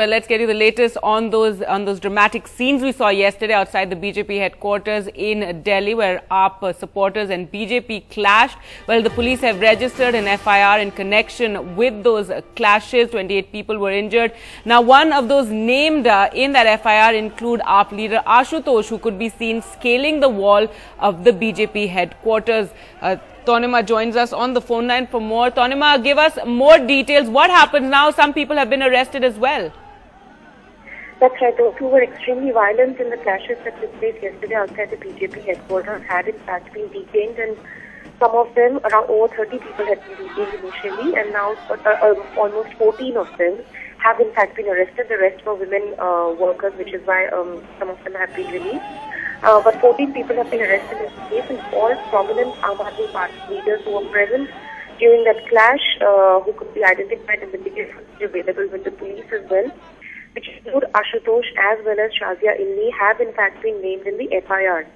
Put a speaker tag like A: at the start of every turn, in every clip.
A: But let's get you the latest on those dramatic scenes we saw yesterday outside the BJP headquarters in Delhi, where AAP supporters and BJP clashed. Well, the police have registered an FIR in connection with those clashes. 28 people were injured. Now, one of those named in that FIR include AAP leader Ashutosh, who could be seen scaling the wall of the BJP headquarters. Tanima joins us on the phone line for more. Tanima, give us more details. What happens now? Some people have been arrested as well.
B: That's right. Those who were extremely violent in the clashes that took place yesterday outside the BJP headquarters had in fact been detained, and some of them, around over 30 people, had been detained initially, and now almost 14 of them have in fact been arrested. The rest were women workers, which is why some of them have been released. But 14 people have been arrested in this case, and all prominent Aam Aadmi Party leaders who were present during that clash, who could be identified in the video available with the police as well, which include Ashutosh as well as Shazia Ilni, have in fact been named in the FIR.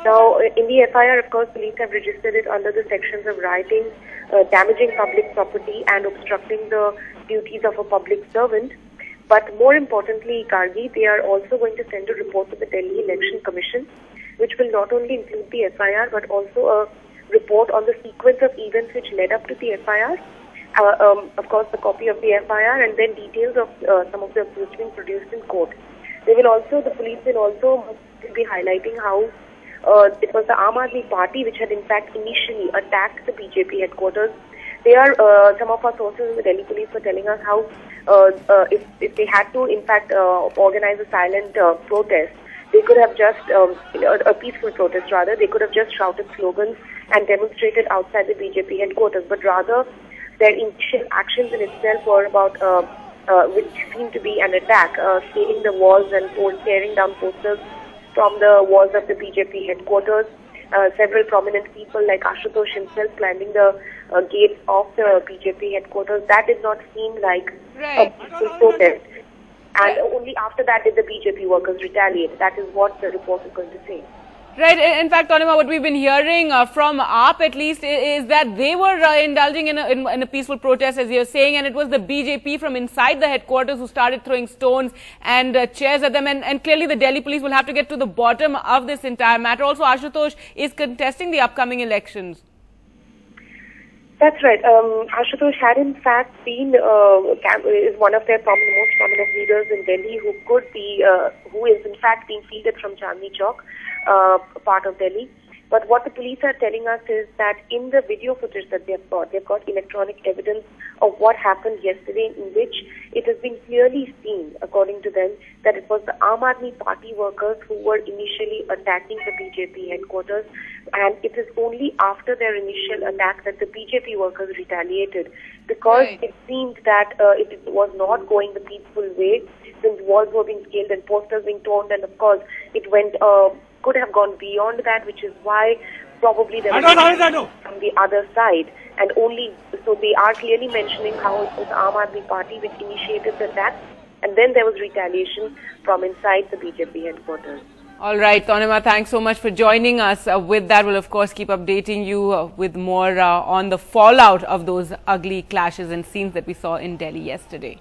B: Now, in the FIR, of course, police have registered it under the sections of rioting, damaging public property and obstructing the duties of a public servant. But more importantly, Gargi, they are also going to send a report to the Delhi Election Commission, which will not only include the FIR, but also a report on the sequence of events which led up to the FIR. Of course, the copy of the FIR, and then details of some of the accused being produced in court. The police will also be highlighting how it was the Aam Aadmi Party which had in fact initially attacked the BJP headquarters. Some of our sources in the Delhi police were telling us how if they had to in fact organize a silent protest, they could have just, a peaceful protest rather, they could have just shouted slogans and demonstrated outside the BJP headquarters, but rather their initial actions in itself were about, which seemed to be an attack, scaling the walls and tearing down posters from the walls of the BJP headquarters. Several prominent people like Ashutosh himself climbing the gates of the BJP headquarters. That did not seem like a peaceful protest. And only after that did the BJP workers retaliate. That is what the report is going to say.
A: Right. In fact, Tanima, what we've been hearing from AAP at least is that they were indulging in a peaceful protest, as you're saying, and it was the BJP from inside the headquarters who started throwing stones and chairs at them. And clearly the Delhi police will have to get to the bottom of this entire matter. Also, Ashutosh is contesting the upcoming elections.
B: That's right. Ashutosh had in fact been is one of their most prominent leaders in Delhi, who is in fact being fielded from Chandni Chowk, part of Delhi. But what the police are telling us is that in the video footage that they've got electronic evidence of what happened yesterday, in which it has been clearly seen, according to them, that it was the Aam Aadmi Party workers who were initially attacking the BJP headquarters, and it is only after their initial attack that the BJP workers retaliated, because it seemed that it was not going the peaceful way, since walls were being scaled and posters being torn, and of course it could have gone beyond that, which is why probably there was from the other side, and so they are clearly mentioning how it was Aam Aadmi Party which initiated the attack, and then there was retaliation from inside the BJP headquarters.
A: All right, Tanima, thanks so much for joining us. With that, we'll of course keep updating you with more on the fallout of those ugly clashes and scenes that we saw in Delhi yesterday.